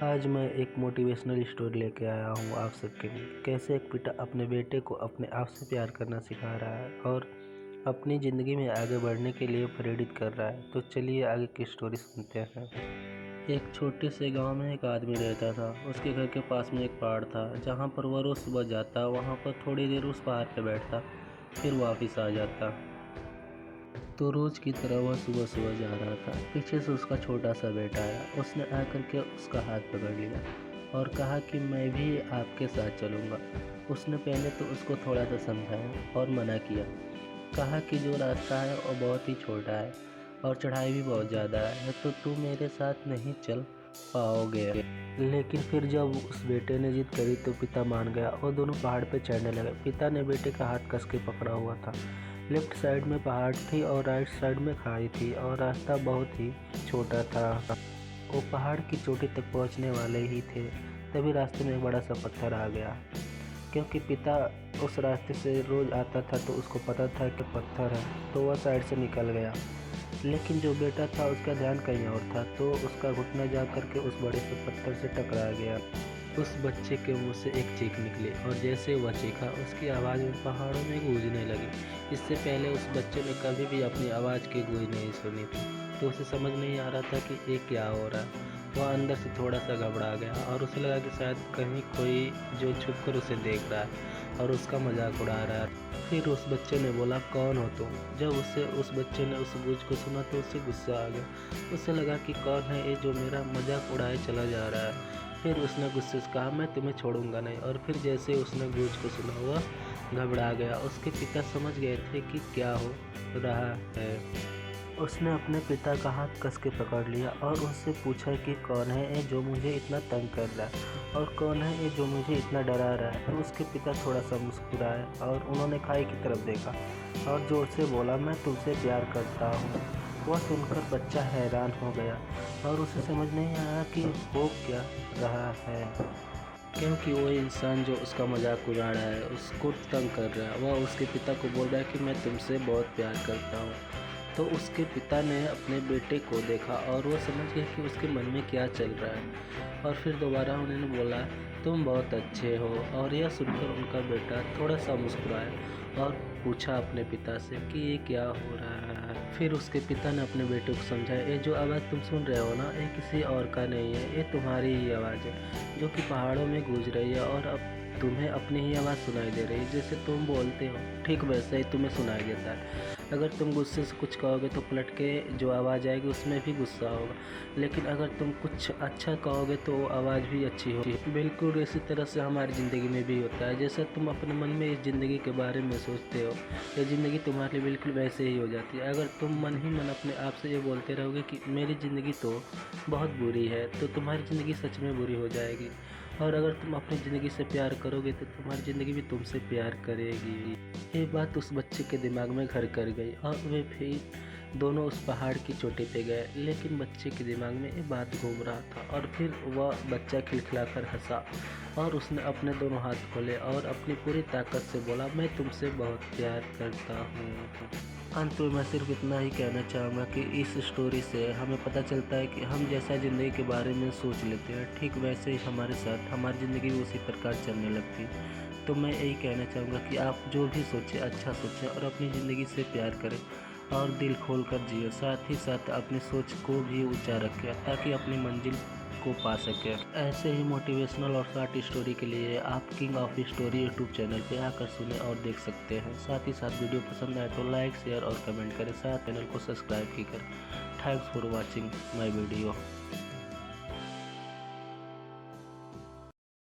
आज मैं एक मोटिवेशनल स्टोरी लेके आया हूँ आप सबके लिए। कैसे एक पिता अपने बेटे को अपने आप से प्यार करना सिखा रहा है और अपनी ज़िंदगी में आगे बढ़ने के लिए प्रेरित कर रहा है। तो चलिए आगे की स्टोरी सुनते हैं। एक छोटे से गांव में एक आदमी रहता था। उसके घर के पास में एक पहाड़ था जहाँ पर वह रोज़ सुबह जाता, वहाँ पर थोड़ी देर उस पहाड़ पर बैठता, फिर वापस आ जाता। तो रोज़ की तरह वह सुबह सुबह जा रहा था। पीछे से उसका छोटा सा बेटा आया। उसने आकर के उसका हाथ पकड़ लिया और कहा कि मैं भी आपके साथ चलूँगा। उसने पहले तो उसको थोड़ा सा समझाया और मना किया। कहा कि जो रास्ता है वो बहुत ही छोटा है और चढ़ाई भी बहुत ज़्यादा है, तो तू मेरे साथ नहीं चल पाओगे। लेकिन फिर जब उस बेटे ने जिद करी तो पिता मान गया और दोनों पहाड़ पर चढ़ने लगे। पिता ने बेटे का हाथ कस के पकड़ा हुआ था। लेफ्ट साइड में पहाड़ थी और राइट साइड में खाई थी और रास्ता बहुत ही छोटा था। वो पहाड़ की चोटी तक पहुंचने वाले ही थे, तभी रास्ते में एक बड़ा सा पत्थर आ गया। क्योंकि पिता उस रास्ते से रोज आता था तो उसको पता था कि पत्थर है, तो वह साइड से निकल गया। लेकिन जो बेटा था उसका ध्यान कहीं और था, तो उसका घुटना जा करके उस बड़े से पत्थर से टकरा गया। उस बच्चे के मुंह से एक चीख निकली और जैसे वह चीखा उसकी आवाज़ उन पहाड़ों में गूंजने लगी। इससे पहले उस बच्चे ने कभी भी अपनी आवाज़ की गूंज नहीं सुनी थी, तो उसे समझ नहीं आ रहा था कि ये क्या हो रहा है। वह अंदर से थोड़ा सा घबरा गया और उसे लगा कि शायद कहीं कोई जो छुप कर उसे देख रहा है और उसका मजाक उड़ा रहा है। फिर उस बच्चे ने बोला, कौन हो तुम? जब उस बच्चे ने उस गूंज को सुना तो उसे गुस्सा आ गया। उसे लगा कि कौन है ये जो मेरा मजाक उड़ाए चला जा रहा है। फिर उसने गुस्से से कहा, मैं तुम्हें छोड़ूंगा नहीं। और फिर जैसे उसने गूंज को सुना हुआ घबरा गया। उसके पिता समझ गए थे कि क्या हो रहा है। उसने अपने पिता का हाथ कस के पकड़ लिया और उससे पूछा कि कौन है ये जो मुझे इतना तंग कर रहा है और कौन है ये जो मुझे इतना डरा रहा है। तो उसके पिता थोड़ा सा मुस्कुराए और उन्होंने खाई की तरफ देखा और जोर से बोला, मैं तुमसे प्यार करता हूँ। वह सुनकर बच्चा हैरान हो गया और उसे समझ नहीं आया कि हो क्या रहा है, क्योंकि वो इंसान जो उसका मजाक उड़ा रहा है, उसको तंग कर रहा है, वह उसके पिता को बोल रहा है कि मैं तुमसे बहुत प्यार करता हूँ। तो उसके पिता ने अपने बेटे को देखा और वो समझ गए कि उसके मन में क्या चल रहा है। और फिर दोबारा उन्होंने बोला, तुम बहुत अच्छे हो। और यह सुनकर उनका बेटा थोड़ा सा मुस्कुराया और पूछा अपने पिता से कि ये क्या हो रहा है। फिर उसके पिता ने अपने बेटे को समझाया, ये जो आवाज़ तुम सुन रहे हो ना, ये किसी और का नहीं है, ये तुम्हारी ही आवाज़ है जो कि पहाड़ों में गूंज रही है और अब तुम्हें अपनी ही आवाज़ सुनाई दे रही है। जैसे तुम बोलते हो ठीक वैसा ही तुम्हें सुनाई देता है। अगर तुम गुस्से से कुछ कहोगे तो पलट के जो आवाज़ आएगी उसमें भी गुस्सा होगा, लेकिन अगर तुम कुछ अच्छा कहोगे तो वो आवाज़ भी अच्छी होगी। बिल्कुल इसी तरह से हमारी ज़िंदगी में भी होता है। जैसे तुम अपने मन में इस ज़िंदगी के बारे में सोचते हो, ये ज़िंदगी तुम्हारे लिए बिल्कुल वैसे ही हो जाती है। अगर तुम मन ही मन अपने आप से ये बोलते रहोगे कि मेरी ज़िंदगी तो बहुत बुरी है, तो तुम्हारी ज़िंदगी सच में बुरी हो जाएगी। और अगर तुम अपनी ज़िंदगी से प्यार करोगे तो तुम्हारी ज़िंदगी भी तुमसे प्यार करेगी। ये बात उस बच्चे के दिमाग में घर कर गई और वे फिर दोनों उस पहाड़ की चोटी पे गए। लेकिन बच्चे के दिमाग में ये बात घूम रहा था और फिर वह बच्चा खिलखिलाकर हंसा और उसने अपने दोनों हाथ खोले और अपनी पूरी ताकत से बोला, मैं तुमसे बहुत प्यार करता हूँ। अंत में मैं सिर्फ इतना ही कहना चाहूँगा कि इस स्टोरी से हमें पता चलता है कि हम जैसा ज़िंदगी के बारे में सोच लेते हैं, ठीक वैसे ही हमारे साथ हमारी ज़िंदगी भी उसी प्रकार चलने लगती है। तो मैं यही कहना चाहूँगा कि आप जो भी सोचें अच्छा सोचें और अपनी ज़िंदगी से प्यार करें और दिल खोल कर जिए। साथ ही साथ अपनी सोच को भी ऊँचा रखें ताकि अपनी मंजिल को पा सके। ऐसे ही मोटिवेशनल और शॉर्ट स्टोरी के लिए आप king of story YouTube channel पे आकर सुने और देख सकते हैं। साथ ही साथ वीडियो पसंद आए तो लाइक शेयर और कमेंट करें, साथ चैनल को सब्सक्राइब भी करें। Thanks for watching my video.